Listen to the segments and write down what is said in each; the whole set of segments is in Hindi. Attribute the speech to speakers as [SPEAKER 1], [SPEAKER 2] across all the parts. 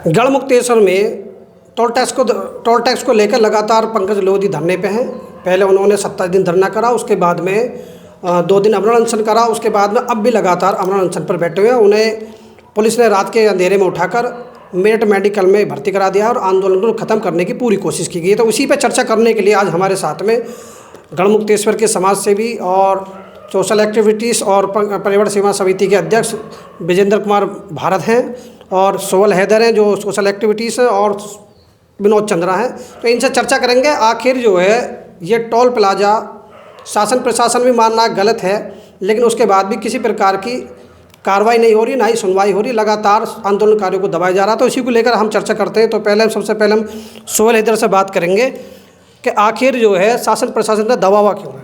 [SPEAKER 1] गढ़मुक्तेश्वर में टोल टैक्स को लेकर लगातार पंकज लोधी धरने पे हैं। पहले उन्होंने 27 दिन धरना करा, उसके बाद में 2 दिन अमरण अनशन करा, उसके बाद में अब भी लगातार अमरण अनशन पर बैठे हुए हैं। उन्हें पुलिस ने रात के अंधेरे में उठाकर मेरठ मेडिकल में भर्ती करा दिया और आंदोलन को ख़त्म करने की पूरी कोशिश की गई है। तो उसी पर चर्चा करने के लिए आज हमारे साथ में गढ़मुक्तेश्वर के समाज सेवी और सोशल एक्टिविटीज़ और पर्यावरण सेवा समिति के अध्यक्ष विजेंद्र कुमार भारत हैं और सोहल हैदर हैं जो सोशल एक्टिविटीज़ हैं, और विनोद चंद्रा हैं। तो इनसे चर्चा करेंगे आखिर जो है ये टोल प्लाजा शासन प्रशासन भी मान रहा है गलत है, लेकिन उसके बाद भी किसी प्रकार की कार्रवाई नहीं हो रही, ना ही सुनवाई हो रही, लगातार आंदोलनकारियों को दबाया जा रहा। तो इसी को लेकर हम चर्चा करते हैं। तो सबसे पहले हम सोहल हैदर से बात करेंगे कि आखिर जो है शासन प्रशासन का दबावा क्यों है।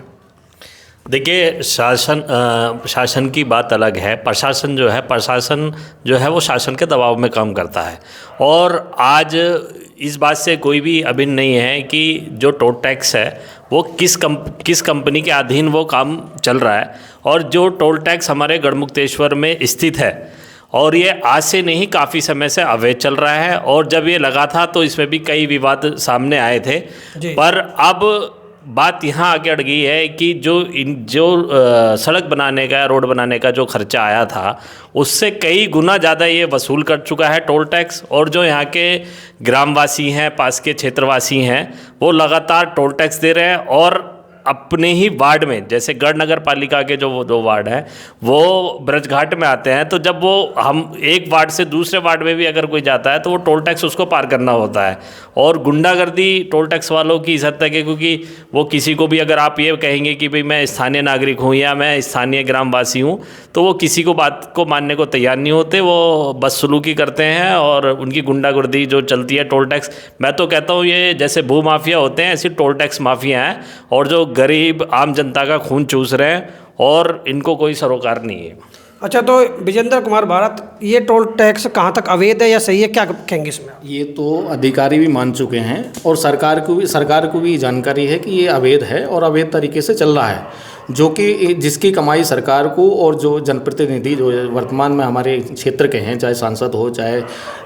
[SPEAKER 2] देखिए, शासन की बात अलग है। प्रशासन जो है वो शासन के दबाव में काम करता है। और आज इस बात से कोई भी अभिन्न नहीं है कि जो टोल टैक्स है वो किस कंपनी के अधीन वो काम चल रहा है। और जो टोल टैक्स हमारे गढ़मुक्तेश्वर में स्थित है और ये आज से नहीं काफ़ी समय से अवैध चल रहा है। और जब ये लगा था तो इसमें भी कई विवाद सामने आए थे, पर अब बात यहाँ आके अड़ गई है कि जो सड़क बनाने का, रोड बनाने का जो खर्चा आया था उससे कई गुना ज़्यादा ये वसूल कर चुका है टोल टैक्स। और जो यहाँ के ग्रामवासी हैं, पास के क्षेत्रवासी हैं, वो लगातार टोल टैक्स दे रहे हैं। और अपने ही वार्ड में, जैसे गढ़ नगर पालिका के जो 2 वार्ड हैं वो ब्रजघाट में आते हैं, तो जब वो हम एक वार्ड से दूसरे वार्ड में भी अगर कोई जाता है तो वो टोल टैक्स उसको पार करना होता है। और गुंडागर्दी टोल टैक्स वालों की इस हद तक है, क्योंकि वो किसी को भी अगर आप ये कहेंगे कि भाई मैं स्थानीय नागरिक हूँ या मैं स्थानीय ग्रामवासी हूँ, तो वो किसी को बात को मानने को तैयार नहीं होते। वो बदसलूकी करते हैं और उनकी गुंडागर्दी जो चलती है टोल टैक्स, मैं तो कहता हूँ ये जैसे भू माफिया होते हैं ऐसी टोल टैक्स माफिया हैं, और जो गरीब आम जनता का खून चूस रहे हैं और इनको कोई सरोकार नहीं है।
[SPEAKER 1] अच्छा, तो विजेंद्र कुमार भारत, ये टोल टैक्स कहाँ तक अवैध है या सही है, क्या कहेंगे इसमें?
[SPEAKER 3] ये तो अधिकारी भी मान चुके हैं और सरकार को भी जानकारी है कि ये अवैध है और अवैध तरीके से चल रहा है, जो कि जिसकी कमाई सरकार को और जो जनप्रतिनिधि जो वर्तमान में हमारे क्षेत्र के हैं, चाहे सांसद हो चाहे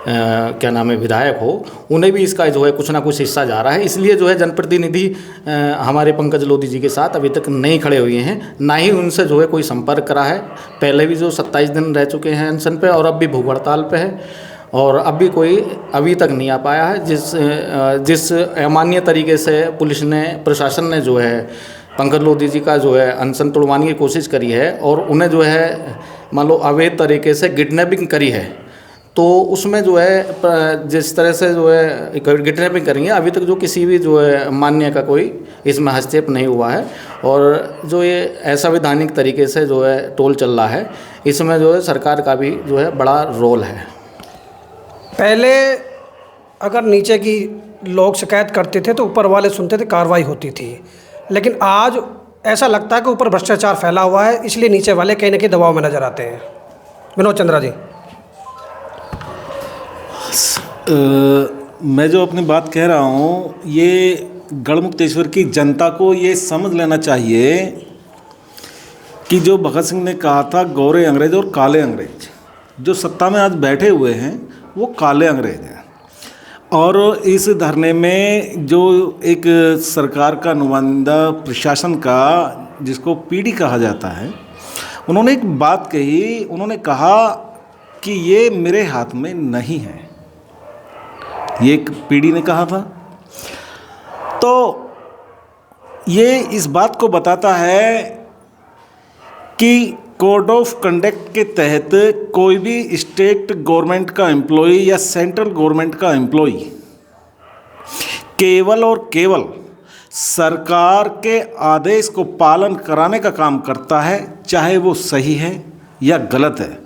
[SPEAKER 3] क्या नाम है विधायक हो, उन्हें भी इसका जो है कुछ ना कुछ हिस्सा जा रहा है। इसलिए जो है जनप्रतिनिधि हमारे पंकज लोधी जी के साथ अभी तक नहीं खड़े हुए हैं, ना ही उनसे जो है कोई संपर्क करा है। पहले भी जो 27 दिन रह चुके हैं अनशन पे और अब भी भूख हड़ताल पे है, और अब भी कोई अभी तक नहीं आ पाया है। जिस अमान्य तरीके से प्रशासन ने जो है पंकज लोधी जी का जो है अनशन तोड़वाने की कोशिश करी है और उन्हें जो है मान लो अवैध तरीके से किडनैपिंग करी है, तो उसमें जो है जिस तरह से जो है किडनैपिंग करेंगे, अभी तक जो किसी भी जो है मान्य का कोई इसमें हस्तक्षेप नहीं हुआ है। और जो ये असंवैधानिक तरीके से जो है टोल चल रहा है, इसमें जो है सरकार का भी जो है बड़ा रोल है।
[SPEAKER 1] पहले अगर नीचे की लोग शिकायत करते थे तो ऊपर वाले सुनते थे, कार्रवाई होती थी, लेकिन आज ऐसा लगता है कि ऊपर भ्रष्टाचार फैला हुआ है, इसलिए नीचे वाले कहीं ना कहीं दबाव में नजर आते हैं। विनोद चंद्रा जी।
[SPEAKER 4] मैं जो अपनी बात कह रहा हूँ, ये गढ़मुक्तेश्वर की जनता को ये समझ लेना चाहिए कि जो भगत सिंह ने कहा था गोरे अंग्रेज और काले अंग्रेज, जो सत्ता में आज बैठे हुए हैं वो काले अंग्रेज हैं। और इस धरने में जो एक सरकार का नुमाइंदा प्रशासन का, जिसको पीडी कहा जाता है, उन्होंने एक बात कही। उन्होंने कहा कि ये मेरे हाथ में नहीं है, ये एक पीडी ने कहा था। तो ये इस बात को बताता है कि कोड ऑफ कंडक्ट के तहत कोई भी स्टेट गवर्नमेंट का एम्प्लॉई या सेंट्रल गवर्नमेंट का एम्प्लॉई केवल और केवल सरकार के आदेश को पालन कराने का काम करता है, चाहे वो सही है या गलत है।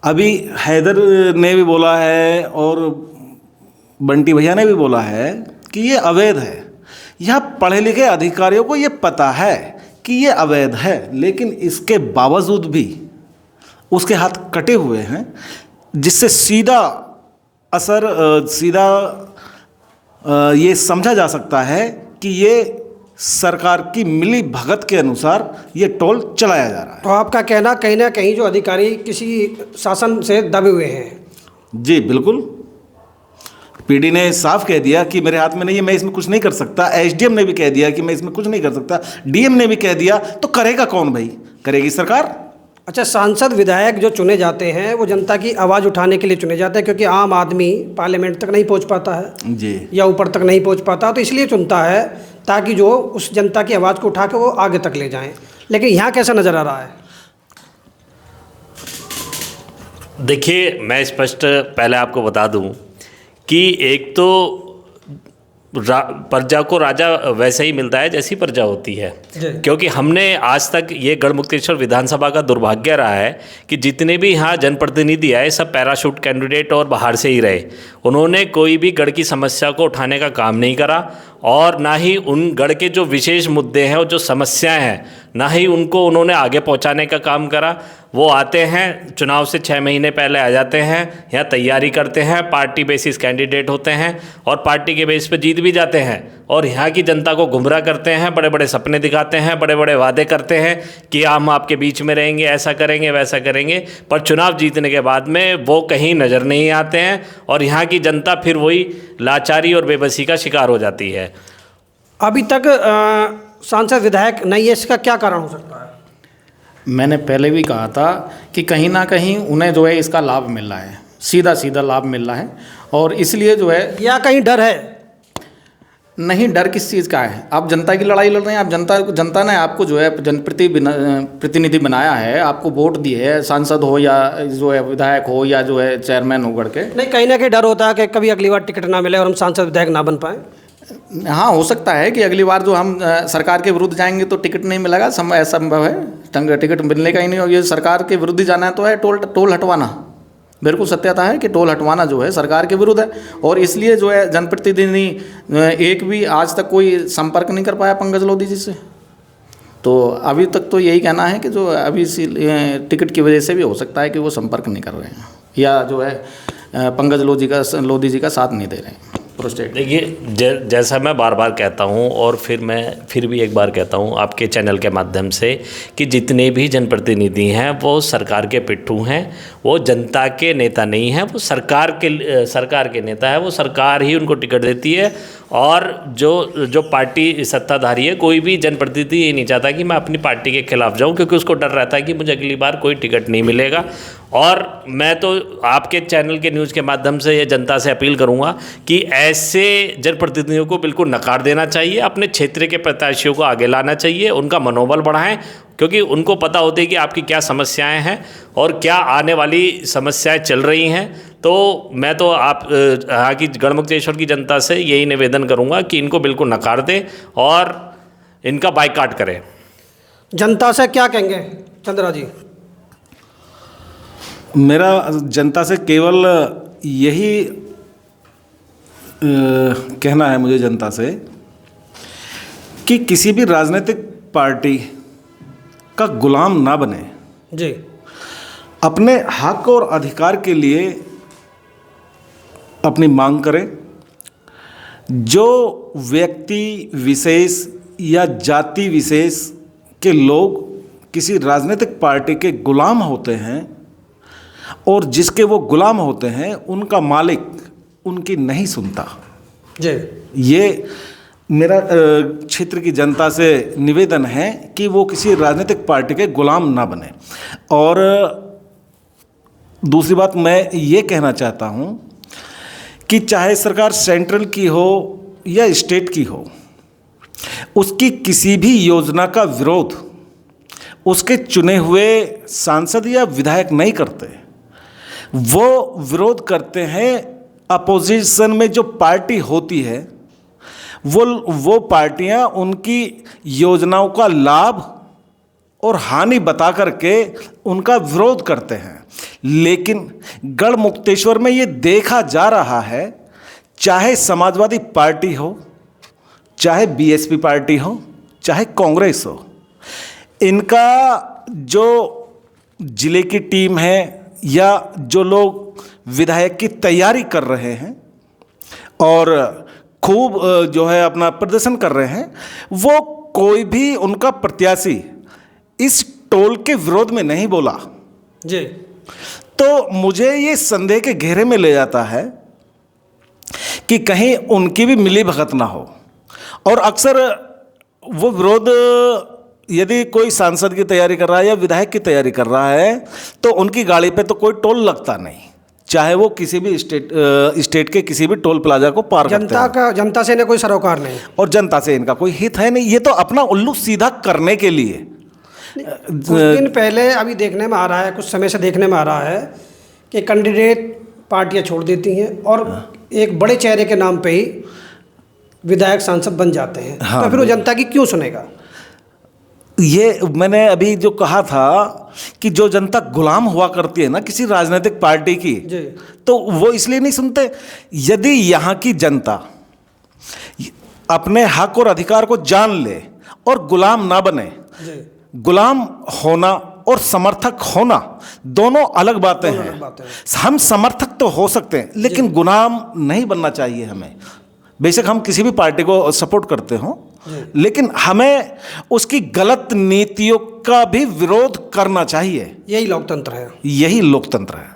[SPEAKER 4] अभी हैदर ने भी बोला है और बंटी भैया ने भी बोला है कि ये अवैध है। यह पढ़े लिखे अधिकारियों को ये पता है कि ये अवैध है, लेकिन इसके बावजूद भी उसके हाथ कटे हुए हैं, जिससे सीधा ये समझा जा सकता है कि ये सरकार की मिली भगत के अनुसार ये टोल चलाया जा रहा है।
[SPEAKER 1] तो आपका कहना कहीं ना कहीं जो अधिकारी किसी शासन से दबे हुए हैं?
[SPEAKER 4] जी बिल्कुल। पीडी ने साफ कह दिया कि मेरे हाथ में नहीं है, मैं इसमें कुछ नहीं कर सकता। एसडीएम ने भी कह दिया कि मैं इसमें कुछ नहीं कर सकता। डीएम ने भी कह दिया। तो करेगा कौन भाई? करेगी सरकार।
[SPEAKER 1] अच्छा, सांसद विधायक जो चुने जाते हैं वो जनता की आवाज़ उठाने के लिए चुने जाते हैं, क्योंकि आम आदमी पार्लियामेंट तक नहीं पहुंच पाता है
[SPEAKER 4] जी,
[SPEAKER 1] या ऊपर तक नहीं पहुंच पाता, तो इसलिए चुनता है ताकि जो उस जनता की आवाज़ को उठा के वो आगे तक ले जाएं। लेकिन यहाँ कैसा नज़र आ रहा है?
[SPEAKER 2] देखिए, मैं स्पष्ट पहले आपको बता दूं कि एक तो प्रजा को राजा वैसे ही मिलता है जैसी प्रजा होती है, क्योंकि हमने आज तक ये गढ़मुक्तेश्वर विधानसभा का दुर्भाग्य रहा है कि जितने भी यहाँ जनप्रतिनिधि आए सब पैराशूट कैंडिडेट और बाहर से ही रहे। उन्होंने कोई भी गढ़ की समस्या को उठाने का काम नहीं करा और ना ही उन गढ़ के जो विशेष मुद्दे हैं और जो समस्याएं हैं, ना ही उनको उन्होंने आगे पहुंचाने का काम करा। वो आते हैं, चुनाव से 6 महीने पहले आ जाते हैं, यहाँ तैयारी करते हैं, पार्टी बेसिस कैंडिडेट होते हैं और पार्टी के बेस पे जीत भी जाते हैं और यहाँ की जनता को गुमराह करते हैं, बड़े बड़े सपने दिखाते हैं, बड़े बड़े वादे करते हैं कि हम आपके बीच में रहेंगे, ऐसा करेंगे, वैसा करेंगे। पर चुनाव जीतने के बाद में वो कहीं नज़र नहीं आते हैं और यहाँ की जनता फिर वही लाचारी और बेबसी का शिकार हो जाती है।
[SPEAKER 1] अभी तक सांसद विधायक नहीं है, इसका क्या कारण हो सकता है?
[SPEAKER 3] मैंने पहले भी कहा था कि कहीं ना कहीं उन्हें जो है इसका लाभ मिल रहा है, सीधा सीधा लाभ मिल रहा है और इसलिए जो है,
[SPEAKER 1] या कहीं डर है?
[SPEAKER 3] नहीं, डर किस चीज़ का है? आप जनता की लड़ाई लड़ रहे हैं। आप जनता ने आपको जो है प्रतिनिधि बनाया है, आपको वोट दिए है, सांसद हो या जो है विधायक हो या जो है चेयरमैन हो गढ़ के।
[SPEAKER 1] नहीं, कहीं ना कहीं डर होता है कि कभी अगली बार टिकट ना मिले और हम सांसद विधायक ना बन पाए।
[SPEAKER 3] हाँ, हो सकता है कि अगली बार जो हम सरकार के विरुद्ध जाएंगे तो टिकट नहीं मिलेगा, असंभव है। टिकट मिलने का ही नहीं, और ये सरकार के विरुद्ध ही जाना है तो है टोल हटवाना। बिल्कुल सत्यता है कि टोल हटवाना जो है सरकार के विरुद्ध है और इसलिए जो है जनप्रतिनिधि एक भी आज तक कोई संपर्क नहीं कर पाया पंकज लोधी जी से। तो अभी तक तो यही कहना है कि जो अभी टिकट की वजह से भी हो सकता है कि वो संपर्क नहीं कर रहे हैं या जो है पंकज लोधी जी का साथ नहीं दे रहे हैं।
[SPEAKER 2] देखिए, जैसा मैं बार बार कहता हूं और फिर भी एक बार कहता हूं आपके चैनल के माध्यम से कि जितने भी जनप्रतिनिधि हैं वो सरकार के पिट्ठू हैं, वो जनता के नेता नहीं हैं, वो सरकार के नेता है। वो सरकार ही उनको टिकट देती है और जो पार्टी सत्ताधारी है, कोई भी जनप्रतिनिधि ये नहीं चाहता कि मैं अपनी पार्टी के खिलाफ जाऊं, क्योंकि उसको डर रहता है कि मुझे अगली बार कोई टिकट नहीं मिलेगा। और मैं तो आपके चैनल के न्यूज़ के माध्यम से ये जनता से अपील करूंगा कि ऐसे जनप्रतिनिधियों को बिल्कुल नकार देना चाहिए, अपने क्षेत्र के प्रत्याशियों को आगे लाना चाहिए, उनका मनोबल बढ़ाएं, क्योंकि उनको पता होती है कि आपकी क्या समस्याएं हैं और क्या आने वाली समस्याएं चल रही हैं। तो मैं तो आप यहाँ की गढ़मुक्तेश्वर की जनता से यही निवेदन करूँगा कि इनको बिल्कुल नकार दें और इनका बाइकाट करें।
[SPEAKER 1] जनता से क्या कहेंगे चंद्रा जी?
[SPEAKER 4] मेरा जनता से केवल यही कहना है मुझे जनता से कि किसी भी राजनीतिक पार्टी का गुलाम ना बने
[SPEAKER 1] जी।
[SPEAKER 4] अपने हक और अधिकार के लिए अपनी मांग करें। जो व्यक्ति विशेष या जाति विशेष के लोग किसी राजनीतिक पार्टी के गुलाम होते हैं और जिसके वो गुलाम होते हैं, उनका मालिक उनकी नहीं सुनता।
[SPEAKER 1] जी,
[SPEAKER 4] ये मेरा क्षेत्र की जनता से निवेदन है कि वो किसी राजनीतिक पार्टी के गुलाम ना बने। और दूसरी बात मैं ये कहना चाहता हूँ कि चाहे सरकार सेंट्रल की हो या स्टेट की हो, उसकी किसी भी योजना का विरोध उसके चुने हुए सांसद या विधायक नहीं करते। वो विरोध करते हैं अपोजिशन में जो पार्टी होती है, वो पार्टियां उनकी योजनाओं का लाभ और हानि बता करके उनका विरोध करते हैं। लेकिन गढ़मुक्तेश्वर में ये देखा जा रहा है, चाहे समाजवादी पार्टी हो, चाहे बीएसपी पार्टी हो, चाहे कांग्रेस हो, इनका जो जिले की टीम है या जो लोग विधायक की तैयारी कर रहे हैं और खूब जो है अपना प्रदर्शन कर रहे हैं, वो कोई भी उनका प्रत्याशी इस टोल के विरोध में नहीं बोला
[SPEAKER 1] जी।
[SPEAKER 4] तो मुझे ये संदेह के घेरे में ले जाता है कि कहीं उनकी भी मिली भगत ना हो। और अक्सर वो विरोध, यदि कोई सांसद की तैयारी कर रहा है या विधायक की तैयारी कर रहा है तो उनकी गाड़ी पे तो कोई टोल लगता नहीं, चाहे वो किसी भी स्टेट के किसी भी टोल प्लाजा को पार करते हैं।
[SPEAKER 1] जनता से इन्हें कोई सरोकार नहीं
[SPEAKER 4] और जनता से इनका कोई हित है नहीं, ये तो अपना उल्लू सीधा करने के लिए।
[SPEAKER 1] कुछ दिन पहले अभी देखने में आ रहा है, कुछ समय से देखने में आ रहा है कि कैंडिडेट पार्टियां छोड़ देती हैं और एक बड़े चेहरे के नाम पे ही विधायक सांसद बन जाते हैं।
[SPEAKER 4] हाँ,
[SPEAKER 1] तो फिर वो जनता की क्यों सुनेगा?
[SPEAKER 4] ये मैंने अभी जो कहा था कि जो जनता गुलाम हुआ करती है ना किसी राजनीतिक पार्टी की,
[SPEAKER 1] जी।
[SPEAKER 4] तो वो इसलिए नहीं सुनते। यदि यहाँ की जनता अपने हक और अधिकार को जान ले और गुलाम ना बने, गुलाम होना और समर्थक होना दोनों अलग बातें हैं। हम समर्थक तो हो सकते हैं लेकिन गुलाम नहीं बनना चाहिए हमें। बेशक हम किसी भी पार्टी को सपोर्ट करते हों, लेकिन हमें उसकी गलत नीतियों का भी विरोध करना चाहिए।
[SPEAKER 1] यही लोकतंत्र है।
[SPEAKER 4] यही लोकतंत्र है।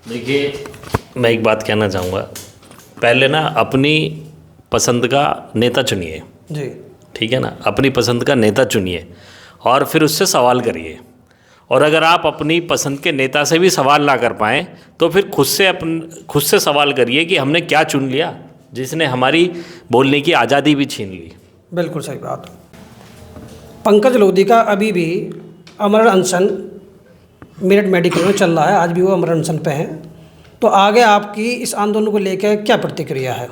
[SPEAKER 2] देखिए, मैं एक बात कहना चाहूँगा, पहले ना अपनी पसंद का नेता चुनिए।
[SPEAKER 1] जी।
[SPEAKER 2] ठीक है ना, अपनी पसंद का नेता चुनिए और फिर उससे सवाल करिए। और अगर आप अपनी पसंद के नेता से भी सवाल ना कर पाएँ तो फिर खुद से सवाल करिए कि हमने क्या चुन लिया जिसने हमारी बोलने की आज़ादी भी छीन ली।
[SPEAKER 1] बिल्कुल सही बात। पंकज लोधी का अभी भी अमर अनशन मेरठ मेडिकल में चल रहा है, आज भी वो अमर अनशन पे हैं। तो आगे आपकी इस आंदोलन को लेकर क्या प्रतिक्रिया है?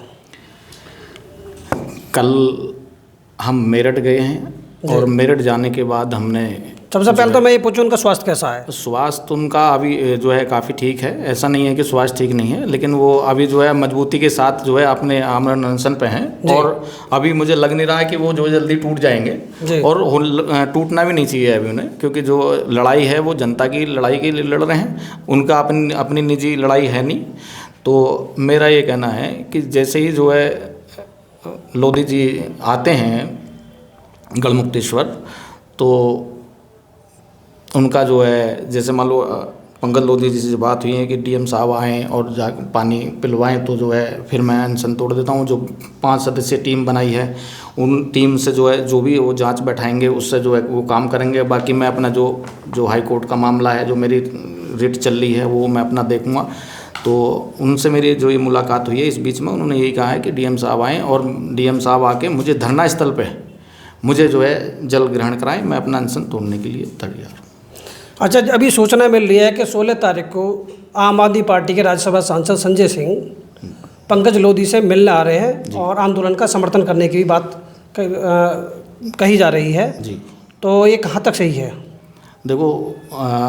[SPEAKER 3] कल हम मेरठ गए हैं और मेरठ जाने के बाद हमने
[SPEAKER 1] सबसे पहले तो मैं ये पूछूं उनका स्वास्थ्य कैसा है?
[SPEAKER 3] स्वास्थ्य उनका अभी जो है काफ़ी ठीक है, ऐसा नहीं है कि स्वास्थ्य ठीक नहीं है, लेकिन वो अभी जो है मजबूती के साथ जो है अपने आमरण अनशन पे हैं। और अभी मुझे लग नहीं रहा है कि वो जो जल्दी टूट जाएंगे और टूटना भी नहीं चाहिए अभी उन्हें, क्योंकि जो लड़ाई है वो जनता की लड़ाई के लिए लड़ रहे हैं, उनका अपनी निजी लड़ाई है नहीं। तो मेरा ये कहना है कि जैसे ही जो है लोधी जी आते हैं गढ़मुक्तेश्वर, तो उनका जो है जैसे मान लो पंकज लोधी जी से बात हुई है कि डीएम साहब आएँ और जा पानी पिलवाएं, तो जो है फिर मैं अनशन तोड़ देता हूँ। जो 5 सदस्यीय टीम बनाई है उन टीम से जो है जो भी वो जांच बैठाएंगे उससे जो है वो काम करेंगे। बाकी मैं अपना जो हाई कोर्ट का मामला है, जो मेरी रिट चल रही है, वो मैं अपना देखूँगा। तो उनसे मेरी जो ये मुलाकात हुई है इस बीच में, उन्होंने यही कहा है कि डीएम साहब आएँ और डीएम साहब आके मुझे धरना स्थल पर मुझे जो है जल ग्रहण कराएँ, मैं अपना अनशन तोड़ने के लिए तैयार हूँ।
[SPEAKER 1] अच्छा, अभी सूचना मिल रही है कि 16 तारीख को आम आदमी पार्टी के राज्यसभा सांसद संजय सिंह पंकज लोधी से मिलने आ रहे हैं और आंदोलन का समर्थन करने की भी बात कही जा रही है
[SPEAKER 3] जी।
[SPEAKER 1] तो ये कहाँ तक सही है?
[SPEAKER 3] देखो,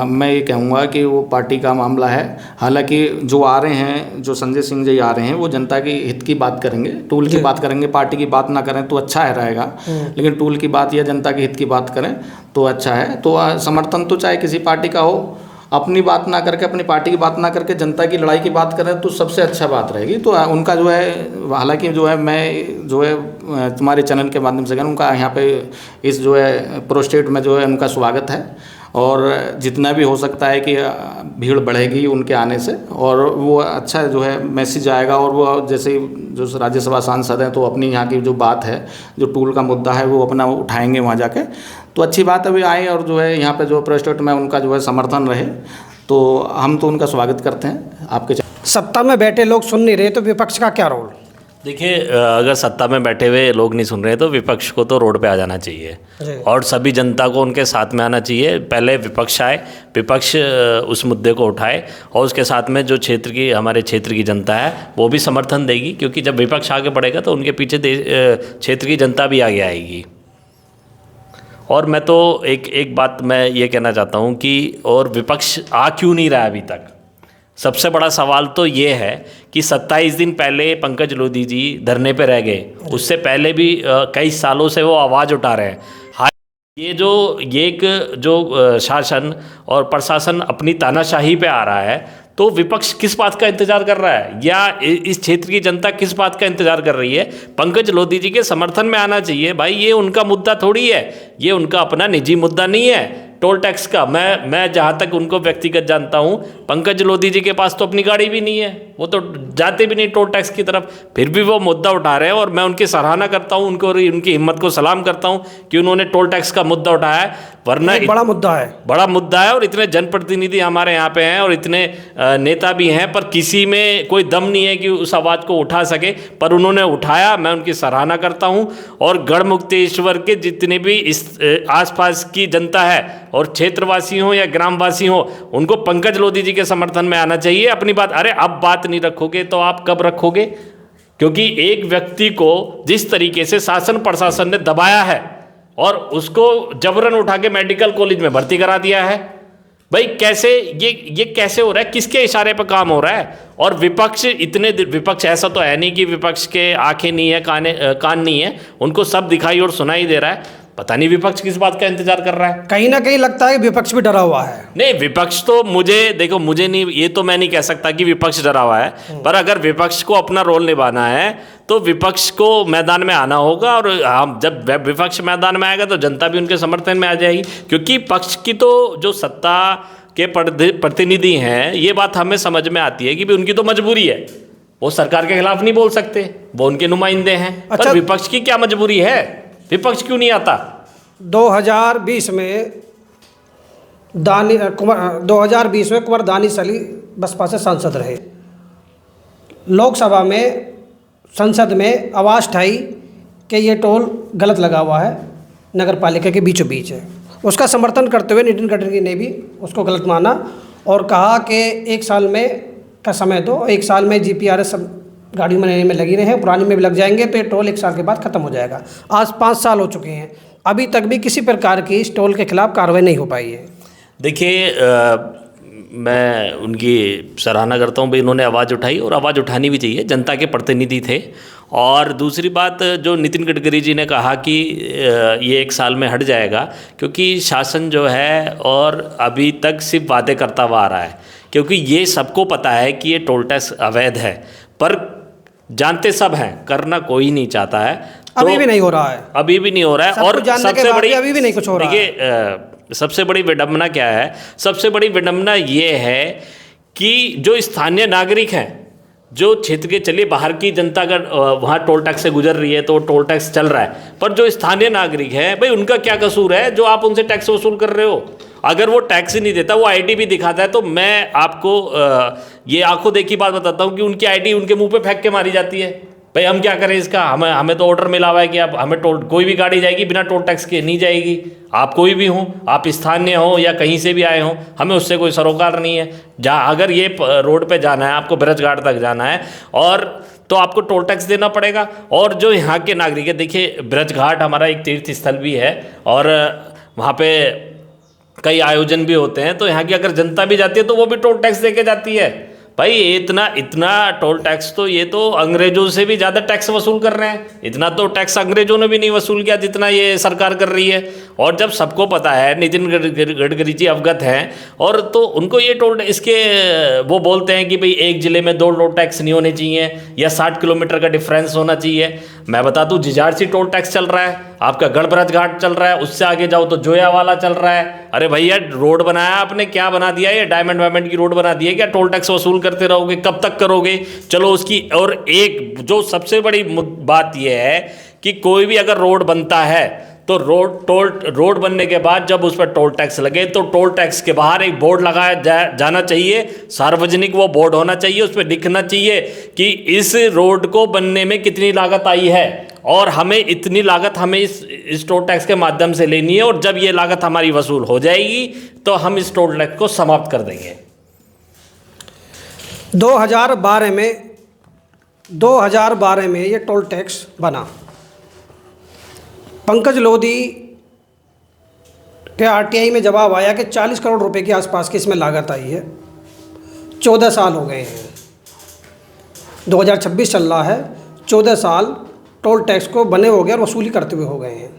[SPEAKER 3] मैं ये कहूँगा कि वो पार्टी का मामला है। हालांकि जो आ रहे हैं, जो संजय सिंह जी आ रहे हैं, वो जनता के हित की बात करेंगे, टूल की बात करेंगे। पार्टी की बात ना करें तो अच्छा है रहेगा, लेकिन टूल की बात या जनता के हित की बात करें तो अच्छा है। तो समर्थन तो चाहे किसी पार्टी का हो, अपनी बात ना करके, अपनी पार्टी की बात ना करके जनता की लड़ाई की बात करें तो सबसे अच्छा बात रहेगी। तो उनका जो है, हालांकि जो है मैं जो है तुम्हारे चैनल के माध्यम से कहूँ, उनका यहाँ पे इस जो है प्रोस्टेट में जो है उनका स्वागत है और जितना भी हो सकता है कि भीड़ बढ़ेगी उनके आने से और वो अच्छा जो है मैसेज आएगा। और वो जैसे जो राज्यसभा सांसद हैं तो अपनी यहाँ की जो बात है, जो टूल का मुद्दा है, वो अपना उठाएंगे वहाँ जाके। तो अच्छी बात है वे आए और जो है यहाँ पे जो प्रेस्टेट में उनका जो है समर्थन रहे, तो हम तो उनका स्वागत करते हैं। आपके
[SPEAKER 1] सत्ता में बैठे लोग सुन नहीं रहे तो विपक्ष का क्या रोल?
[SPEAKER 2] देखिए, अगर सत्ता में बैठे हुए लोग नहीं सुन रहे तो विपक्ष को तो रोड पे आ जाना चाहिए और सभी जनता को उनके साथ में आना चाहिए। पहले विपक्ष आए, विपक्ष उस मुद्दे को उठाए और उसके साथ में जो हमारे क्षेत्र की जनता है वो भी समर्थन देगी, क्योंकि जब विपक्ष आगे बढ़ेगा तो उनके पीछे क्षेत्र की जनता भी आगे आएगी। और मैं तो एक बात मैं ये कहना चाहता हूँ कि और विपक्ष आ क्यों नहीं रहा अभी तक? सबसे बड़ा सवाल तो ये है कि 27 दिन पहले पंकज लोधी जी धरने पे रह गए, उससे पहले भी कई सालों से वो आवाज़ उठा रहे हैं। ये एक जो शासन और प्रशासन अपनी तानाशाही पे आ रहा है, तो विपक्ष किस बात का इंतजार कर रहा है या इस क्षेत्र की जनता किस बात का इंतजार कर रही है? पंकज लोधी जी के समर्थन में आना चाहिए भाई। ये उनका मुद्दा थोड़ी है, ये उनका अपना निजी मुद्दा नहीं है। टोल टैक्स का। मैं जहाँ तक उनको व्यक्तिगत जानता हूँ, पंकज लोधी जी के पास तो अपनी गाड़ी भी नहीं है, वो तो जाते भी नहीं टोल टैक्स की तरफ, फिर भी वो मुद्दा उठा रहे हैं। और मैं उनकी सराहना करता हूँ, उनको उनकी हिम्मत को सलाम करता हूँ कि उन्होंने टोल टैक्स का मुद्दा उठाया है। वरना
[SPEAKER 1] बड़ा मुद्दा है,
[SPEAKER 2] बड़ा मुद्दा है, और इतने जनप्रतिनिधि हमारे यहाँ पे हैं और इतने नेता भी हैं, पर किसी में कोई दम नहीं है कि उस आवाज़ को उठा सके, पर उन्होंने उठाया। मैं उनकी सराहना करता हूँ। और गढ़मुक्तेश्वर के जितने भी इस आसपास की जनता है, और क्षेत्रवासी हो या ग्रामवासी हो, उनको पंकज लोधी जी के समर्थन में आना चाहिए। अपनी बात, अरे अब बात नहीं रखोगे तो आप कब रखोगे? क्योंकि एक व्यक्ति को जिस तरीके से शासन प्रशासन ने दबाया है और उसको जबरन उठा के मेडिकल कॉलेज में भर्ती करा दिया है, भाई कैसे ये कैसे हो रहा है? किसके इशारे पर काम हो रहा है? और विपक्ष विपक्ष ऐसा तो है नहीं कि विपक्ष के आंखें नहीं है, कान नहीं है, उनको सब दिखाई और सुनाई दे रहा है। पता नहीं विपक्ष किस बात का इंतजार कर रहा है।
[SPEAKER 1] कहीं ना कहीं लगता है कि विपक्ष भी डरा हुआ है।
[SPEAKER 2] नहीं, विपक्ष तो मुझे नहीं, ये तो मैं नहीं कह सकता कि विपक्ष डरा हुआ है, पर अगर विपक्ष को अपना रोल निभाना है तो विपक्ष को मैदान में आना होगा। और हम जब विपक्ष मैदान में आएगा तो जनता भी उनके समर्थन में आ जाएगी, क्योंकि पक्ष की तो जो सत्ता के प्रतिनिधि हैं, ये बात हमें समझ में आती है कि भी उनकी तो मजबूरी है, वो सरकार के खिलाफ नहीं बोल सकते, वो उनके नुमाइंदे हैं।
[SPEAKER 1] अच्छा,
[SPEAKER 2] पर विपक्ष की क्या मजबूरी है? विपक्ष क्यों नहीं आता?
[SPEAKER 1] 2020 में कुंवर दानिश अली बसपा से सांसद रहे। लोकसभा में संसद में आवाज़ उठाई कि ये टोल गलत लगा हुआ है, नगर पालिका के बीचों बीच है। उसका समर्थन करते हुए नितिन गडकरी ने भी उसको गलत माना और कहा कि 1 साल में का समय दो, 1 साल में GPRS गाड़ी बनाने में लगी रहे हैं, पुरानी में भी लग जाएंगे, तो ये टोल 1 साल के बाद ख़त्म हो जाएगा। आज 5 साल हो चुके हैं, अभी तक भी किसी प्रकार की इस टोल के खिलाफ कार्रवाई नहीं हो पाई है।
[SPEAKER 2] देखिए, मैं उनकी सराहना करता हूँ भाई, इन्होंने आवाज़ उठाई और आवाज़ उठानी भी चाहिए, जनता के प्रतिनिधि थे। और दूसरी बात जो नितिन गडकरी जी ने कहा कि ये 1 साल में हट जाएगा, क्योंकि शासन जो है और अभी तक सिर्फ वादे करता हुआ आ रहा है, क्योंकि ये सबको पता है कि ये टोल टैक्स अवैध है, पर जानते सब हैं, करना कोई नहीं चाहता है। तो
[SPEAKER 1] अभी भी नहीं हो रहा है,
[SPEAKER 2] अभी भी नहीं हो रहा है। और सबसे बड़ी,
[SPEAKER 1] अभी भी नहीं कुछ हो रहा है।
[SPEAKER 2] देखिए, सबसे बड़ी विडंबना क्या है? सबसे बड़ी विडंबना ये है कि जो स्थानीय नागरिक हैं, जो क्षेत्र के, चलिए बाहर की जनता अगर वहाँ टोल टैक्स से गुजर रही है तो टोल टैक्स चल रहा है, पर जो स्थानीय नागरिक हैं, भाई उनका क्या कसूर है जो आप उनसे टैक्स वसूल कर रहे हो? अगर वो टैक्स ही नहीं देता, वो आईडी भी दिखाता है, तो मैं आपको ये आंखों देखी बात बताता हूँ कि उनकी आईडी उनके मुंह पे फेंक के मारी जाती है। भाई हम क्या करें इसका? हमें तो ऑर्डर मिला हुआ है कि आप हमें कोई भी गाड़ी जाएगी बिना टोल टैक्स के नहीं जाएगी। आप कोई भी हो, आप स्थानीय हो या कहीं से भी आए हो, हमें उससे कोई सरोकार नहीं है। जहाँ अगर ये रोड पे जाना है, आपको ब्रजघाट तक जाना है, और तो आपको टोल टैक्स देना पड़ेगा। और जो यहाँ के नागरिक है, देखिए ब्रजघाट हमारा एक तीर्थ स्थल भी है और वहाँ पे कई आयोजन भी होते हैं, तो यहाँ की अगर जनता भी जाती है तो वो भी टोल टैक्स दे के जाती है। भाई इतना टोल टैक्स तो ये तो अंग्रेजों से भी ज़्यादा टैक्स वसूल कर रहे हैं। इतना तो टैक्स अंग्रेजों ने भी नहीं वसूल किया जितना ये सरकार कर रही है। और जब सबको पता है, नितिन गडकरी जी अवगत हैं, और तो उनको ये टोल इसके वो बोलते हैं कि भाई एक ज़िले में 2 टोल टैक्स नहीं होने चाहिए या 60 किलोमीटर का डिफरेंस होना चाहिए। मैं बता दूँ, जिजारसी टोल टैक्स चल रहा है, आपका गढ़ब्रज घाट चल रहा है, उससे आगे जाओ तो जोयावाला चल रहा है। अरे भैया, रोड बनाया आपने, क्या बना दिया? ये डायमंड वायमंड की रोड बना दी है क्या? टोल टैक्स वसूल करते रहोगे, कब तक करोगे? चलो उसकी, और एक जो सबसे बड़ी बात यह है कि कोई भी अगर रोड बनता है तो रोड बनने के बाद जब उस पर टोल टैक्स लगे तो टोल टैक्स के बाहर एक बोर्ड लगाया जाना चाहिए, सार्वजनिक वो बोर्ड होना चाहिए, उस पर लिखना चाहिए कि इस रोड को बनने में कितनी लागत आई है और हमें इतनी लागत हमें इस टोल टैक्स के माध्यम से लेनी है, और जब ये लागत हमारी वसूल हो जाएगी तो हम इस टोल टैक्स को समाप्त कर देंगे।
[SPEAKER 1] 2012 में ये टोल टैक्स बना। पंकज लोधी के RTI में जवाब आया कि 40 करोड़ रुपए के आसपास की इसमें लागत आई है। 14 साल हो गए हैं, 2026 चल रहा है, 14 साल टोल टैक्स को बने हो गए और वसूली करते हुए हो गए हैं।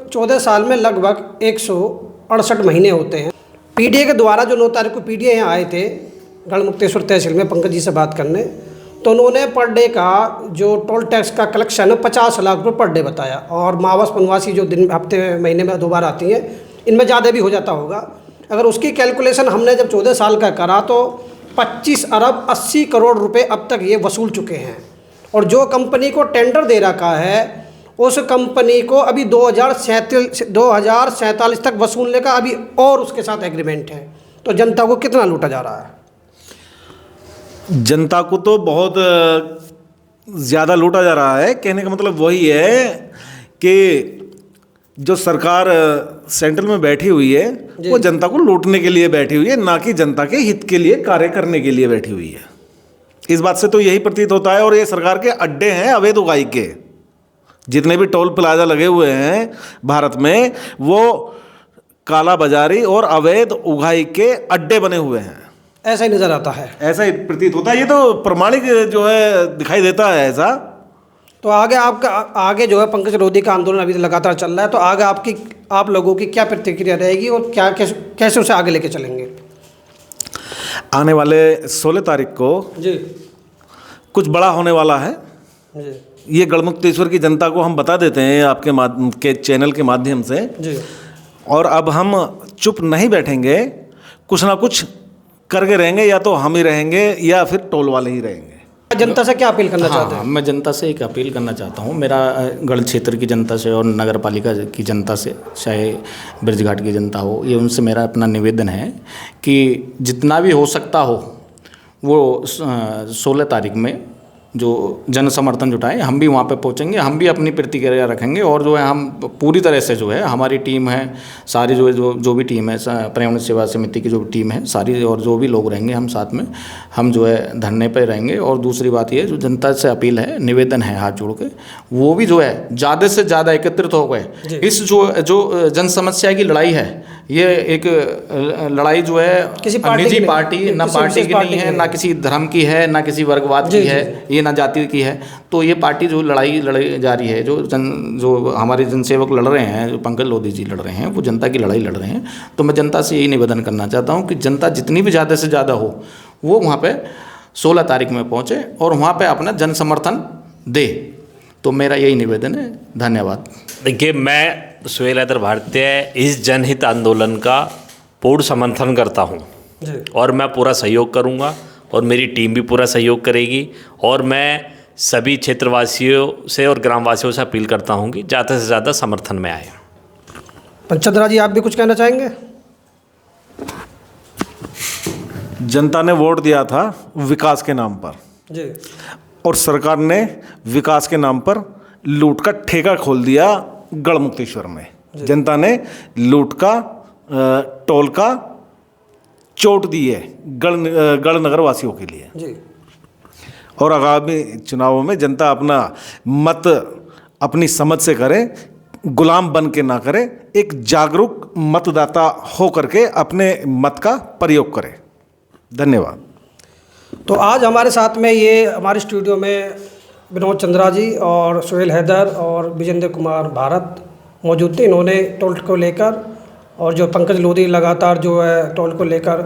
[SPEAKER 1] 14 साल में लगभग 168 महीने होते हैं। PDA के द्वारा जो 9 तारीख को PDA यहाँ आए थे गढ़मुक्तेश्वर तहसील में पंकज जी से बात करने, तो उन्होंने पर डे का जो टोल टैक्स का कलेक्शन है 50 लाख रुपये पर डे बताया। और मावस वनवासी जो दिन हफ्ते महीने में 2 बार आती हैं, इनमें ज़्यादा भी हो जाता होगा। अगर उसकी कैलकुलेशन हमने जब 14 साल का करा तो 25 अरब 80 करोड़ रुपए अब तक ये वसूल चुके हैं। और जो कंपनी को टेंडर दे रखा है उस कंपनी को अभी 2047 तक वसूलने का अभी और उसके साथ एग्रीमेंट है। तो जनता को कितना लूटा जा रहा है?
[SPEAKER 4] जनता को तो बहुत ज़्यादा लूटा जा रहा है। कहने का मतलब वही है कि जो सरकार सेंट्रल में बैठी हुई है वो जनता को लूटने के लिए बैठी हुई है, ना कि जनता के हित के लिए कार्य करने के लिए बैठी हुई है। इस बात से तो यही प्रतीत होता है। और ये सरकार के अड्डे हैं अवैध उगाही के। जितने भी टोल प्लाजा लगे हुए हैं भारत में वो काला बाजारी और अवैध उगाही के अड्डे बने हुए हैं।
[SPEAKER 1] ऐसा ही नज़र आता है,
[SPEAKER 4] ऐसा ही प्रतीत होता है। ये तो प्रमाणिक जो है दिखाई देता है ऐसा।
[SPEAKER 1] तो आगे जो है पंकज लोधी का आंदोलन अभी लगातार चल रहा है, तो आगे आप लोगों की क्या प्रतिक्रिया रहेगी और क्या कैसे उसे आगे लेके चलेंगे?
[SPEAKER 4] आने वाले 16 तारीख को
[SPEAKER 1] जी
[SPEAKER 4] कुछ बड़ा होने वाला है।
[SPEAKER 1] जी
[SPEAKER 4] ये गढ़मुक्तेश्वर की जनता को हम बता देते हैं आपके चैनल के माध्यम से।
[SPEAKER 1] जी।
[SPEAKER 4] और अब हम चुप नहीं बैठेंगे, कुछ ना कुछ करके रहेंगे। या तो हम ही रहेंगे या फिर टोल वाले ही रहेंगे।
[SPEAKER 1] जनता से क्या अपील करना चाहते हैं?
[SPEAKER 3] मैं जनता से एक अपील करना चाहता हूँ। मेरा गढ़ क्षेत्र की जनता से और नगर पालिका की जनता से, चाहे ब्रिजघाट की जनता हो, ये उनसे मेरा अपना निवेदन है कि जितना भी हो सकता हो वो 16 तारीख में जो जन समर्थन जुटाएं, हम भी वहाँ पे पहुँचेंगे, हम भी अपनी प्रतिक्रिया रखेंगे। और जो है हम पूरी तरह से जो है हमारी टीम है सारी, जो भी टीम है पर्यावरण सेवा समिति की जो टीम है सारी, और जो भी लोग रहेंगे हम साथ में, हम जो है धरने पे रहेंगे। और दूसरी बात ये जो जनता से अपील है, निवेदन है हाथ जोड़ के, वो भी जो है ज़्यादा से ज़्यादा एकत्रित हो गए। इस जो जन समस्या की लड़ाई है, ये एक लड़ाई जो है
[SPEAKER 1] किसी
[SPEAKER 3] निजी पार्टी ना पार्टी की नहीं है, ना किसी धर्म की है, ना किसी वर्गवाद की है, ये ना जाति की है। तो ये पार्टी जो लड़ाई लड़ी जा रही है, जो हमारे जनसेवक लड़ रहे हैं, जो पंकज लोधी जी लड़ रहे हैं, वो जनता की लड़ाई लड़ रहे हैं। तो मैं जनता से यही निवेदन करना चाहता हूँ कि जनता जितनी भी ज़्यादा से ज़्यादा हो वो वहाँ पे 16 तारीख में पहुँचे और वहाँ पे अपना जन समर्थन दे। तो मेरा यही निवेदन है। धन्यवाद।
[SPEAKER 2] देखिए, मैं सुहेल हैदर भारतीय इस जनहित आंदोलन का पूर्ण समर्थन करता हूँ और मैं पूरा सहयोग करूँगा और मेरी टीम भी पूरा सहयोग करेगी। और मैं सभी क्षेत्रवासियों से और ग्रामवासियों से अपील करता हूँ कि ज़्यादा से ज़्यादा समर्थन में आए।
[SPEAKER 1] पंचंद्रा जी, आप भी कुछ कहना चाहेंगे?
[SPEAKER 4] जनता ने वोट दिया था विकास के नाम पर
[SPEAKER 1] जी, और
[SPEAKER 4] सरकार ने विकास के नाम पर लूट का ठेका खोल दिया गढ़मुक्तेश्वर में। जनता ने लूट का टोल का चोट दी है गढ़ नगर वासियों के लिए।
[SPEAKER 1] जी।
[SPEAKER 4] और आगामी चुनावों में जनता अपना मत अपनी समझ से करे, गुलाम बन के ना करे, एक जागरूक मतदाता हो करके अपने मत का प्रयोग करे। धन्यवाद।
[SPEAKER 1] तो आज हमारे साथ में ये हमारे स्टूडियो में विनोद चंद्रा जी और सुहेल हैदर और विजेंद्र कुमार भारत मौजूद थे। इन्होंने टोल को लेकर और जो पंकज लोधी लगातार जो है टोल को लेकर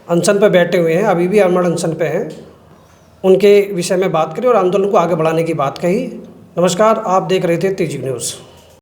[SPEAKER 1] अनशन पर बैठे हुए हैं, अभी भी अमर अनशन पे हैं, उनके विषय में बात करी और आंदोलन को आगे बढ़ाने की बात कही। नमस्कार, आप देख रहे थे तेजी न्यूज़।